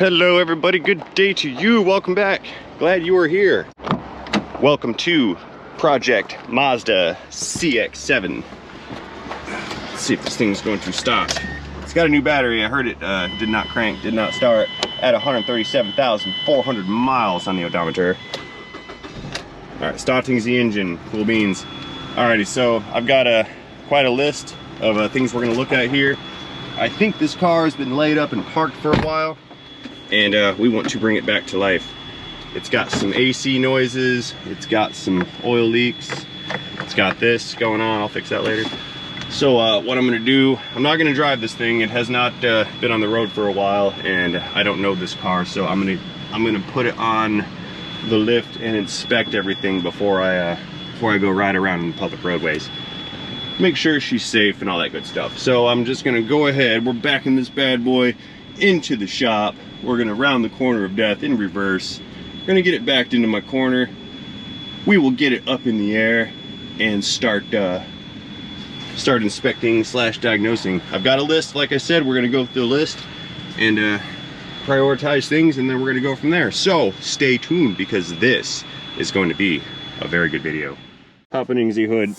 Hello everybody, good day to you. Welcome back. Glad you are here. Welcome to Project Mazda Cx-7. Let's see if this thing's going to start. It's got a new battery. I heard it did not crank, did not start at 137,400 miles on the odometer. All right, starting the engine, cool beans. Alrighty, so I've got quite a list of things we're gonna look at here. I think this car has been laid up and parked for a while, and we want to bring it back to life. It's got some AC noises, it's got some oil leaks, it's got this going on. I'll fix that later. So what I'm gonna do, I'm not gonna drive this thing. It has not been on the road for a while, and I don't know this car, so I'm gonna put it on the lift and inspect everything before I go ride around in public roadways. Make sure she's safe and all that good stuff. So I'm just gonna go ahead, we're backing this bad boy into the shop. We're gonna round the corner of death in reverse. We're gonna get it backed into my corner. We will get it up in the air and start inspecting slash diagnosing. I've got a list, like I said. We're gonna go through the list and prioritize things, and then we're gonna go from there. So stay tuned, because this is going to be a very good video. Opening the hood.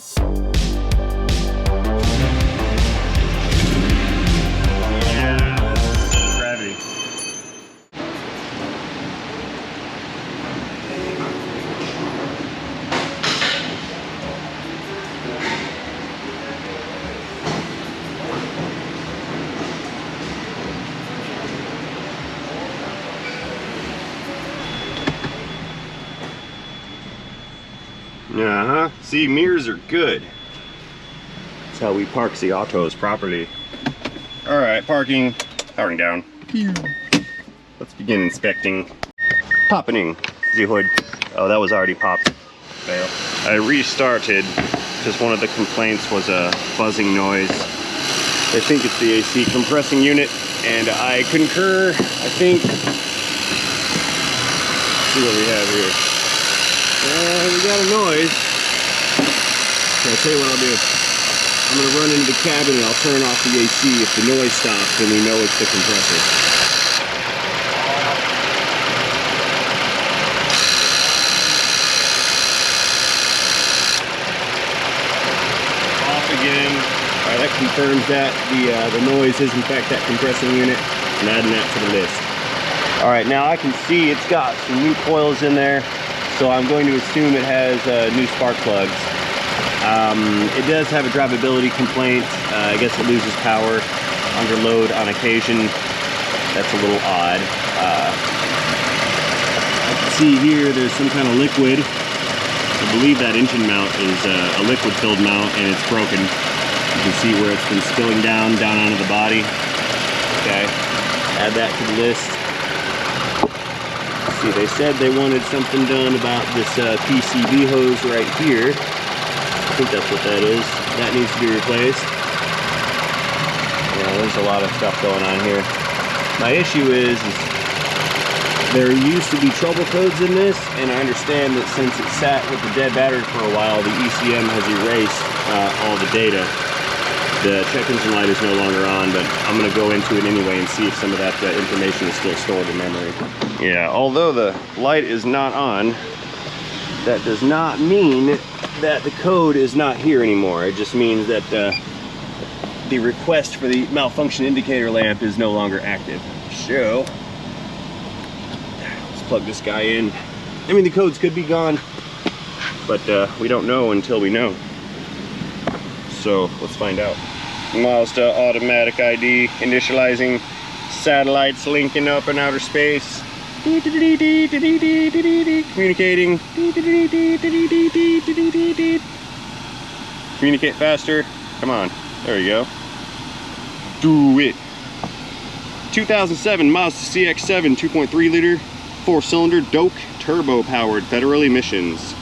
See, mirrors are good. That's how we park the autos properly. All right, powering down. Let's begin inspecting. Popping the hood. Oh, that was already popped. Fail. I restarted because one of the complaints was a buzzing noise. I think it's the AC compressing unit, and I concur. I think. Let's see what we have here. We got a noise. I'll tell you what I'll do. I'm going to run into the cabin and I'll turn off the AC. If the noise stops, then we know it's the compressor. Off again. All right, that confirms that the noise is in fact that compressing unit. I'm adding that to the list. All right, now I can see it's got some new coils in there, so I'm going to assume it has new spark plugs. It does have a drivability complaint. I guess it loses power under load on occasion. That's a little odd. I can see here there's some kind of liquid. I believe that engine mount is a liquid filled mount, and it's broken. You can see where it's been spilling down onto the body. Okay, add that to the list. Let's see, they said they wanted something done about this PCV hose right here. I think that's what that is. That needs to be replaced. Yeah, there's a lot of stuff going on here. My issue is there used to be trouble codes in this, and I understand that since it sat with the dead battery for a while, the ECM has erased all the data. The check engine light is no longer on, but I'm going to go into it anyway and see if some of that information is still stored in memory. Yeah, although the light is not on, that does not mean that the code is not here anymore. It just means that the request for the malfunction indicator lamp is no longer active. So let's plug this guy in. I mean, the codes could be gone, but we don't know until we know. So let's find out. Mazda automatic ID initializing, satellites linking up in outer space. Communicating. Communicate faster. Come on. There you go. Do it. 2007 Mazda Cx-7 2.3 liter 4-cylinder Doak turbo powered federal emissions.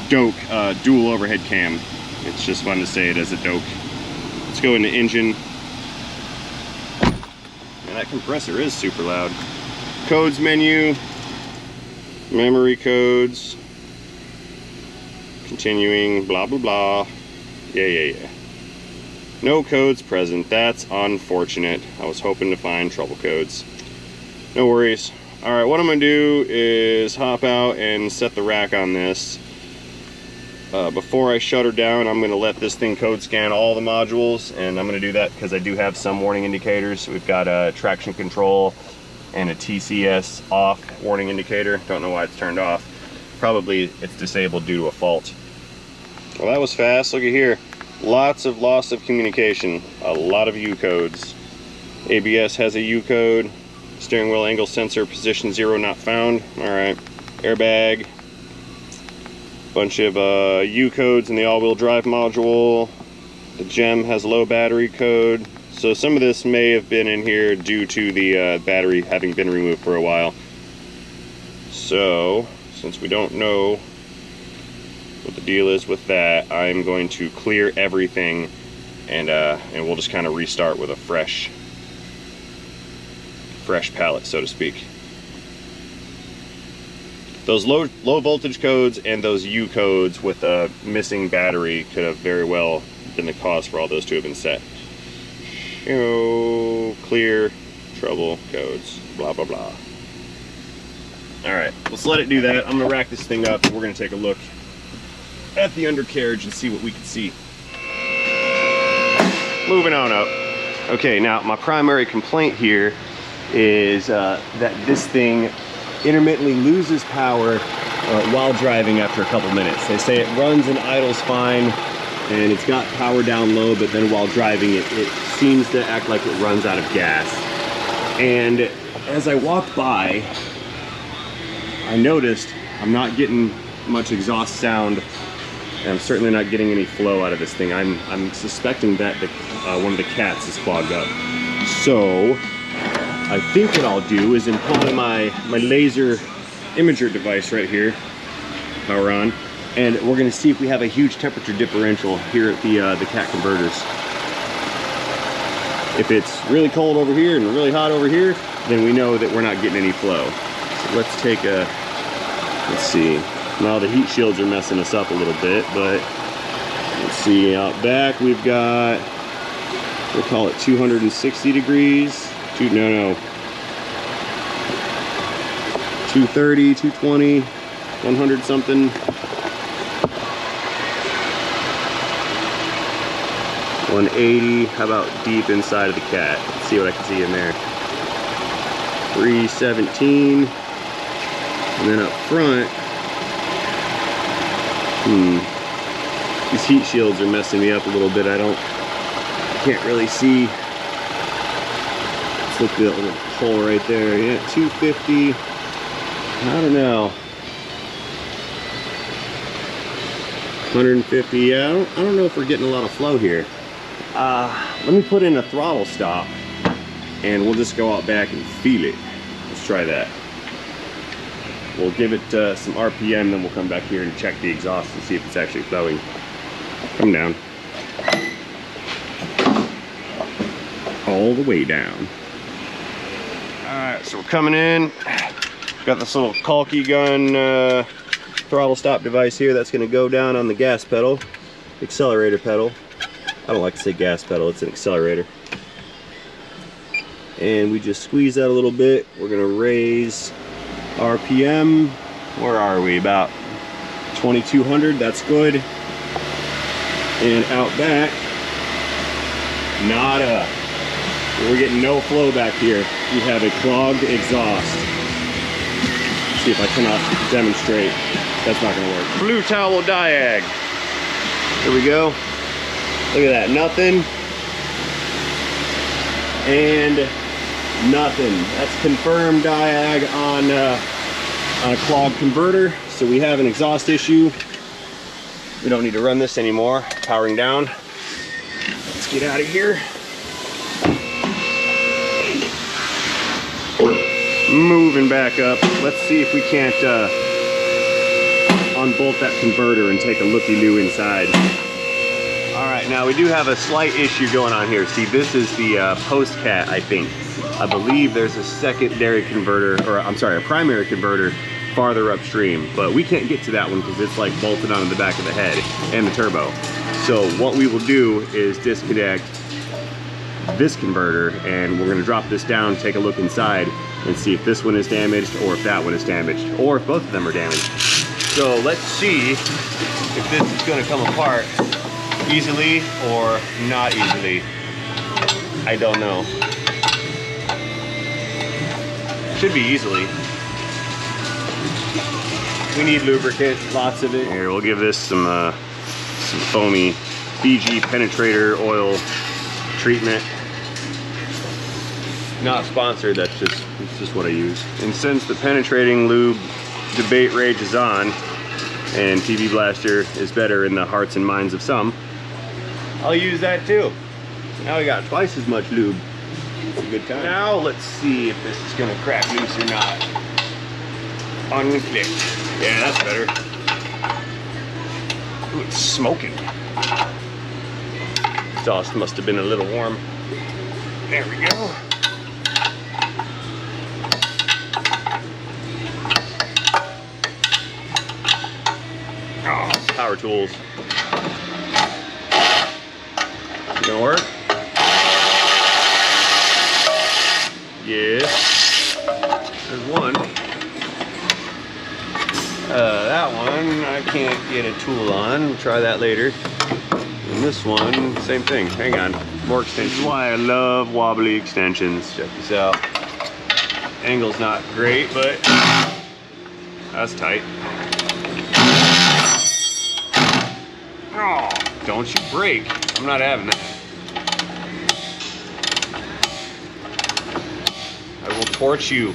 Doak dual overhead cam. It's just fun to say it as a Doak. Let's go into engine. And that compressor is super loud. Codes menu, memory codes, continuing, blah blah blah. Yeah. No codes present. That's unfortunate. I was hoping to find trouble codes. No worries. All right, what I'm gonna do is hop out and set the rack on this. Before I shut her down, I'm gonna let this thing code scan all the modules, and I'm gonna do that because I do have some warning indicators. We've got a traction control and a TCS off warning indicator. Don't know why it's turned off. Probably it's disabled due to a fault. Well, that was fast. Look at here. Lots of loss of communication. A lot of U codes. ABS has a U code. Steering wheel angle sensor position 0 not found. All right. Airbag. Bunch of U codes in the all-wheel drive module. The GEM has low battery code. So some of this may have been in here due to the battery having been removed for a while. So since we don't know what the deal is with that, I'm going to clear everything, and we'll just kind of restart with a fresh palette, so to speak. Those low voltage codes and those U codes with a missing battery could have very well been the cause for all those to have been set. Clear trouble codes, blah blah blah. All right, let's let it do that. I'm gonna rack this thing up and we're gonna take a look at the undercarriage and see what we can see. Moving on up. Okay, now my primary complaint here is that this thing intermittently loses power while driving after a couple minutes. They say it runs and idles fine and it's got power down low, but then while driving it seems to act like it runs out of gas. And as I walked by, I noticed I'm not getting much exhaust sound, and I'm certainly not getting any flow out of this thing. I'm suspecting that one of the cats is clogged up. So I think what I'll do is employ my laser imager device right here, power on, and we're gonna see if we have a huge temperature differential here at the cat converters. If it's really cold over here and really hot over here, then we know that we're not getting any flow. So let's take a, let's see. Now the heat shields are messing us up a little bit, but let's see, out back we've got, we'll call it 260 degrees. 230, 220, 100 something. 180. How about deep inside of the cat? Let's see what I can see in there. 317. And then up front, these heat shields are messing me up a little bit. I can't really see. Let's look at that little hole right there. Yeah, 250. I don't know. 150. Yeah, I don't know if we're getting a lot of flow here. Let me put in a throttle stop and we'll just go out back and feel it. Let's try that. We'll give it some RPM, then we'll come back here and check the exhaust and see if it's actually flowing. Come down. All the way down. Alright, so we're coming in. Got this little caulky gun throttle stop device here that's going to go down on the gas pedal, accelerator pedal. I don't like to say gas pedal, it's an accelerator. And we just squeeze that a little bit. We're going to raise RPM. Where are we? About 2200, that's good. And out back, nada. We're getting no flow back here. We have a clogged exhaust. Let's see if I cannot demonstrate. That's not gonna work. Blue towel diag. Here we go. Look at that, nothing. And nothing. That's confirmed diag on a clogged converter. So we have an exhaust issue. We don't need to run this anymore. Powering down. Let's get out of here. Moving back up. Let's see if we can't unbolt that converter and take a looky-loo inside. All right, now we do have a slight issue going on here. See, this is the post cat, I think. I believe there's a secondary converter, or I'm sorry, a primary converter farther upstream, but we can't get to that one because it's like bolted onto the back of the head and the turbo. So what we will do is disconnect this converter and we're gonna drop this down, take a look inside, and see if this one is damaged or if that one is damaged or if both of them are damaged. So let's see if this is going to come apart easily or not easily. I don't know. Should be easily. We need lubricant, lots of it. Here, we'll give this some foamy BG penetrator oil treatment. Not sponsored, it's just what I use. And since the penetrating lube debate rages on, and PB Blaster is better in the hearts and minds of some, I'll use that too. Now we got twice as much lube. It's a good time. Now let's see if this is gonna crack loose or not. Unclicked. Yeah, that's better. Ooh, it's smoking. Exhaust must have been a little warm. There we go. Oh, power tools. You gonna work? Yes. There's one. That one I can't get a tool on. We'll try that later. And this one, same thing. Hang on, more extensions. This is why I love wobbly extensions. Check this out. Angle's not great, but that's tight. Oh, don't you break. I'm not having that. I will torch you.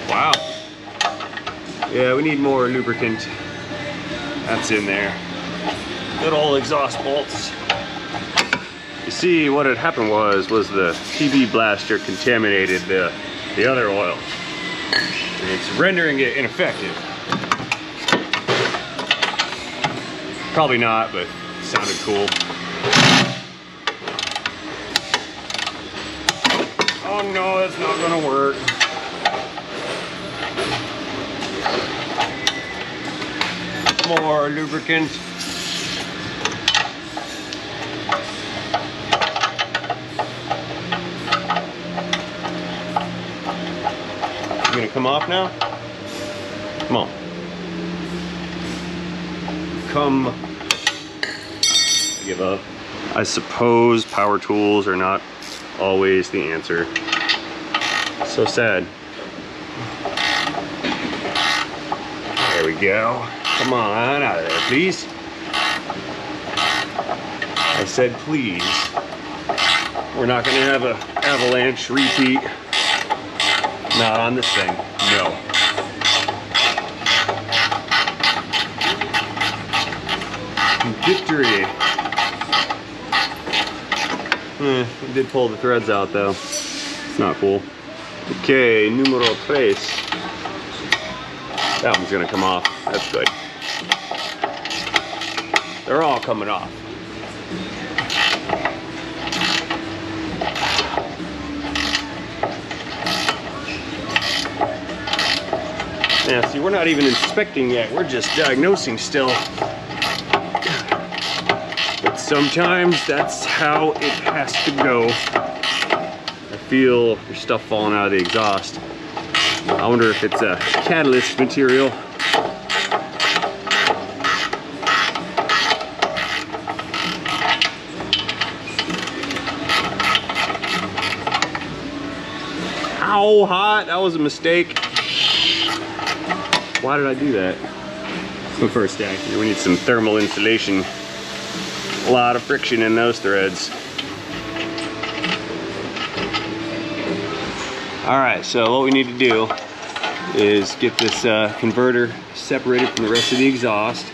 Wow. Yeah, we need more lubricant. That's in there. Good old exhaust bolts. You see, what had happened was the PB Blaster contaminated the other oil. And it's rendering it ineffective. Probably not, but it sounded cool. Oh no, that's not gonna work. More lubricant. You gonna come off now? Come on. Come. I give up. I suppose power tools are not always the answer. So sad. There we go. Come on, out of there, please. I said please. We're not gonna have an avalanche repeat. Not on this thing, no. Victory. We did pull the threads out though. It's not cool. Okay, numero tres. That one's gonna come off. That's good. They're all coming off. Yeah, see, we're not even inspecting yet. We're just diagnosing still. But sometimes that's how it has to go. I feel there's stuff falling out of the exhaust. I wonder if it's a catalyst material. Ow, hot, that was a mistake. Why did I do that? So first, we need some thermal insulation. A lot of friction in those threads. All right, so what we need to do is get this converter separated from the rest of the exhaust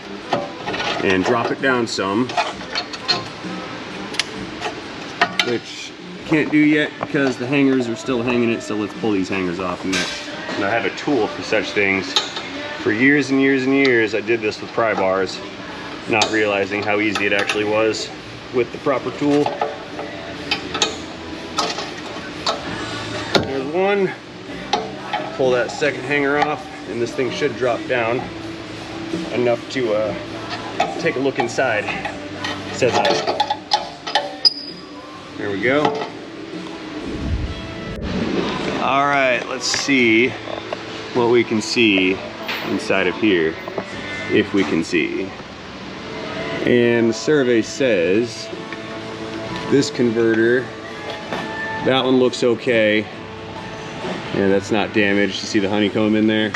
and drop it down some, which I can't do yet because the hangers are still hanging it, so let's pull these hangers off next. And I have a tool for such things. For years and years and years, I did this with pry bars, not realizing how easy it actually was with the proper tool. There's one. Pull that second hanger off, and this thing should drop down. enough to take a look inside. Says that. There we go. All right, let's see what we can see inside of here, if we can see. And the survey says this converter, that one looks okay. And that's not damaged. You see the honeycomb in there?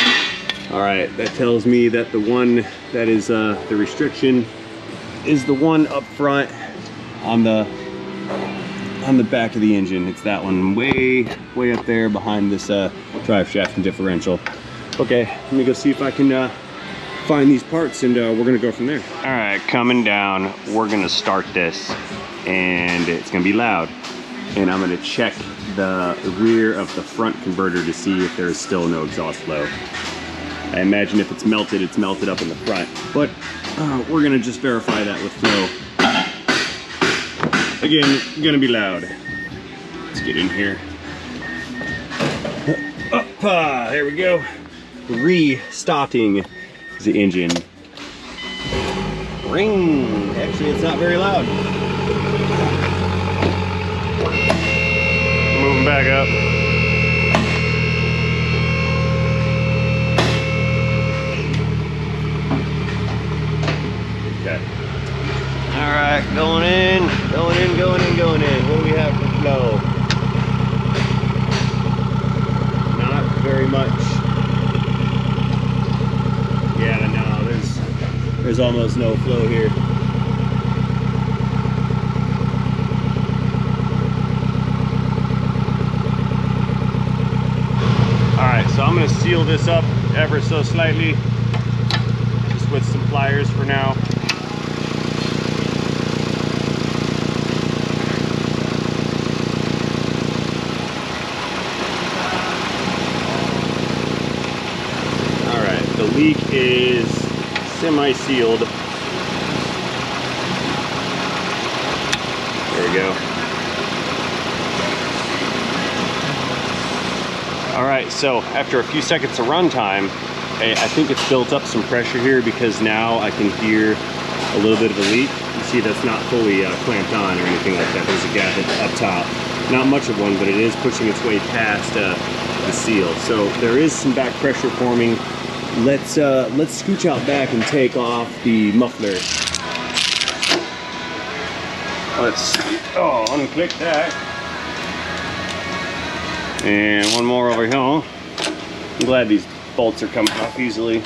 All right, that tells me that the one that is the restriction is the one up front on the back of the engine. It's that one way up there behind this drive shaft and differential. Okay, let me go see if I can find these parts, and we're gonna go from there. All right, coming down, we're gonna start this, and it's gonna be loud. And I'm gonna check the rear of the front converter to see if there's still no exhaust flow. I imagine if it's melted up in the front, but we're gonna just verify that with flow. Again, gonna be loud. Let's get in here. There we go. Restarting the engine. Ring. Actually, it's not very loud. Moving back up. Okay. All right, going in. What do we have for flow? Not very much. Yeah, no, there's almost no flow here. All right, so I'm gonna seal this up ever so slightly, just with some pliers for now. The leak is semi-sealed. There we go. All right, so after a few seconds of runtime, I think it's built up some pressure here, because now I can hear a little bit of a leak. You see that's not fully clamped on or anything like that. There's a gap up top. Not much of one, but it is pushing its way past the seal. So there is some back pressure forming. Let's scooch out back and take off the muffler. Let's unclick that. And one more over here. I'm glad these bolts are coming off easily.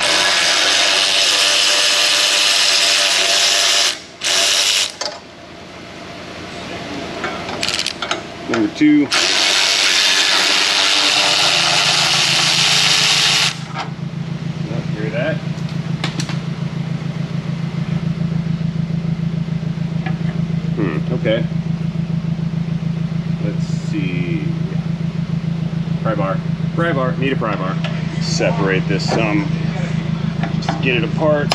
Number 2. That. Okay. Let's see. Pry bar. Need a pry bar. Separate this some. Just get it apart.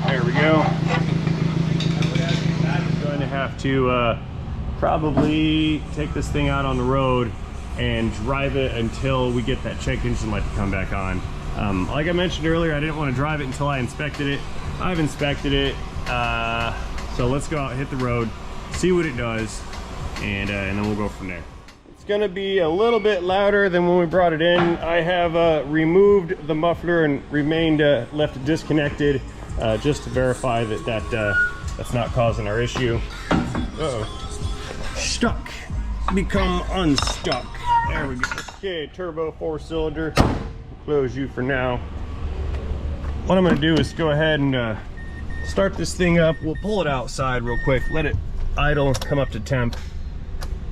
There we go. I'm going to have to probably take this thing out on the road and drive it until we get that check engine light to come back on. Like I mentioned earlier, I didn't want to drive it until I inspected it. I've inspected it, so let's go out and hit the road, see what it does, and then we'll go from there. It's gonna be a little bit louder than when we brought it in. I have removed the muffler and left it disconnected, just to verify that that's not causing our issue. Uh-oh. Stuck. Become unstuck. There we go. Okay, turbo 4-cylinder. Close you for now. What I'm going to do is go ahead and start this thing up. We'll pull it outside real quick, let it idle, come up to temp.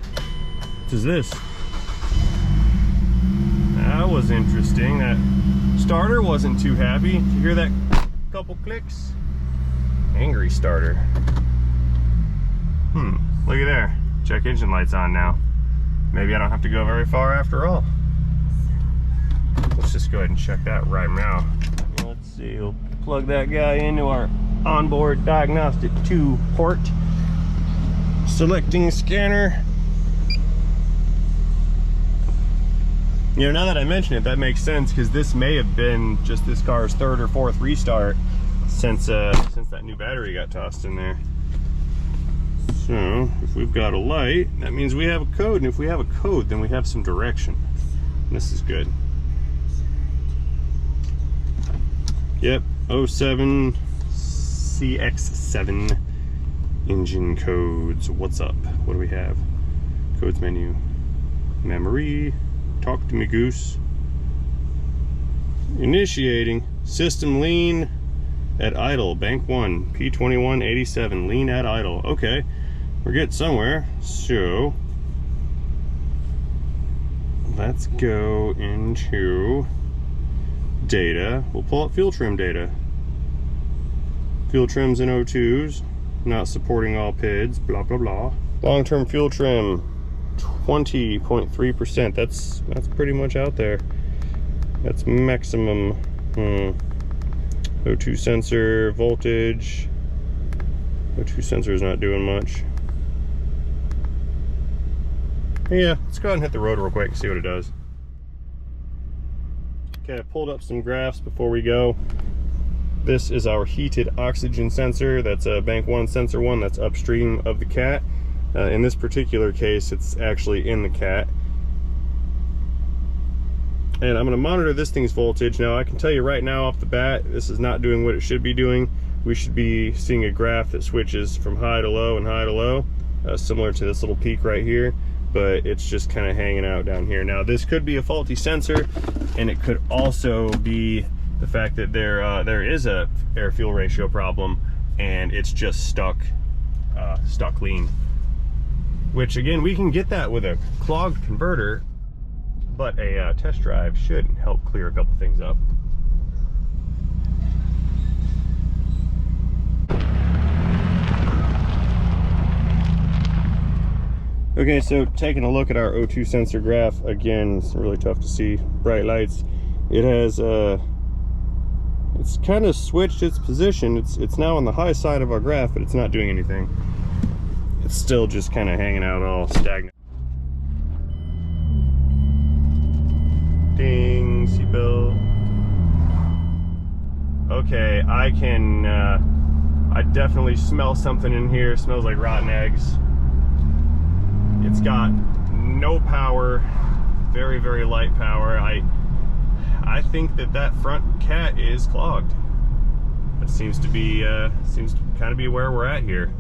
What is this? That was interesting. That starter wasn't too happy. Did you hear that couple clicks? Angry starter. Look at there. Check engine light's on now. Maybe I don't have to go very far after all. Let's just go ahead and check that right now. Let's see, we'll plug that guy into our onboard diagnostic 2 port. Selecting scanner. You know, now that I mention it, that makes sense, because this may have been just this car's 3rd or 4th restart. since that new battery got tossed in there. So if we've got a light, that means we have a code, and if we have a code, then we have some direction. And this is good. Yep, 07 Cx-7 engine codes. What's up? What do we have? Codes menu. Memory. Talk to me, goose. Initiating. System lean at idle. Bank 1. P2187. Lean at idle. Okay. We're getting somewhere. So let's go into data. We'll pull up fuel trim data. Fuel trims in O2s, not supporting all PIDs, blah blah blah. Long-term fuel trim, 20.3%. That's pretty much out there. That's maximum. O2 sensor, voltage. O2 sensor is not doing much. Yeah, let's go ahead and hit the road real quick and see what it does. Okay, I pulled up some graphs before we go. This is our heated oxygen sensor. That's a bank 1 sensor 1 that's upstream of the cat. In this particular case, it's actually in the cat. And I'm going to monitor this thing's voltage. Now, I can tell you right now off the bat, this is not doing what it should be doing. We should be seeing a graph that switches from high to low and high to low, similar to this little peak right here. But it's just kind of hanging out down here. Now, this could be a faulty sensor, and it could also be the fact that there is a air-fuel ratio problem, and it's just stuck lean. Which, again, we can get that with a clogged converter, but a test drive should help clear a couple things up. Okay, so taking a look at our O2 sensor graph, again, it's really tough to see bright lights. It has it's kind of switched its position. It's now on the high side of our graph, but it's not doing anything. It's still just kind of hanging out all stagnant. Ding, seatbelt. Okay, I definitely smell something in here. It smells like rotten eggs. It's got no power, very, very light power. I think that front cat is clogged. That seems to kind of be where we're at here.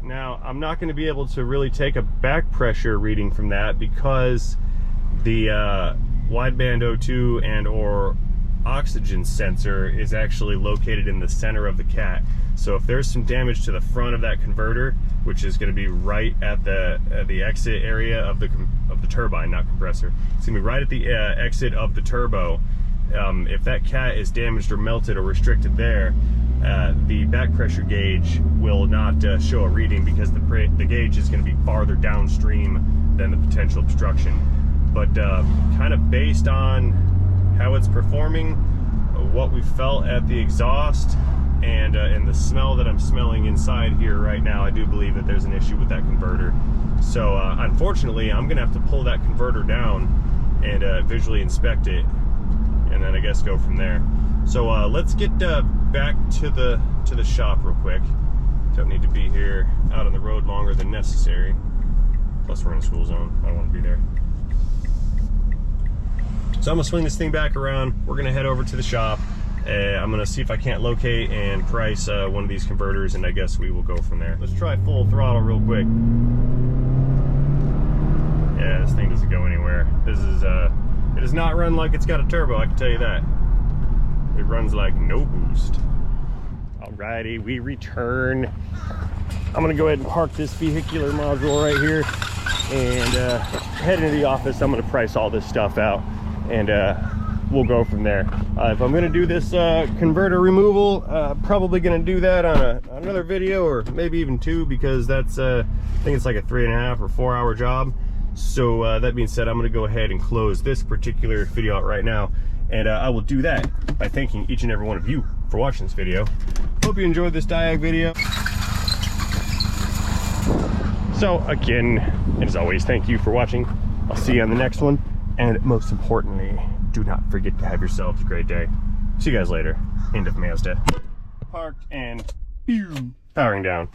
Now, I'm not going to be able to really take a back pressure reading from that because the wideband O2 and or oxygen sensor is actually located in the center of the cat. So if there's some damage to the front of that converter, which is going to be right at the exit area of the turbine, not compressor, it's going to be right at the exit of the turbo. If that cat is damaged or melted or restricted there, the back pressure gauge will not show a reading because the gauge is going to be farther downstream than the potential obstruction. But kind of based on how it's performing, what we felt at the exhaust, and the smell that I'm smelling inside here right now, I do believe that there's an issue with that converter. So unfortunately, I'm gonna have to pull that converter down and visually inspect it, and then I guess go from there. So let's get back to the shop real quick. Don't need to be here out on the road longer than necessary. Plus we're in a school zone. I don't want to be there. So I'm gonna swing this thing back around. We're gonna head over to the shop. I'm gonna see if I can't locate and price one of these converters, and I guess we will go from there. Let's try full throttle real quick. Yeah, this thing doesn't go anywhere. This is it does not run like it's got a turbo, I can tell you that. It runs like no boost. Alrighty, we return. I'm gonna go ahead and park this vehicular module right here and head into the office. I'm gonna price all this stuff out, and we'll go from there. If I'm gonna do this converter removal, probably gonna do that on another video, or maybe even two, because that's I think it's like a 3.5 or 4 hour job. So that being said, I'm gonna go ahead and close this particular video out right now, and I will do that by thanking each and every one of you for watching this video. Hope you enjoyed this Diag video. So again, and as always, thank you for watching. I'll see you on the next one, and most importantly, do not forget to have yourselves a great day. See you guys later. End of Mazda. parked and powering down.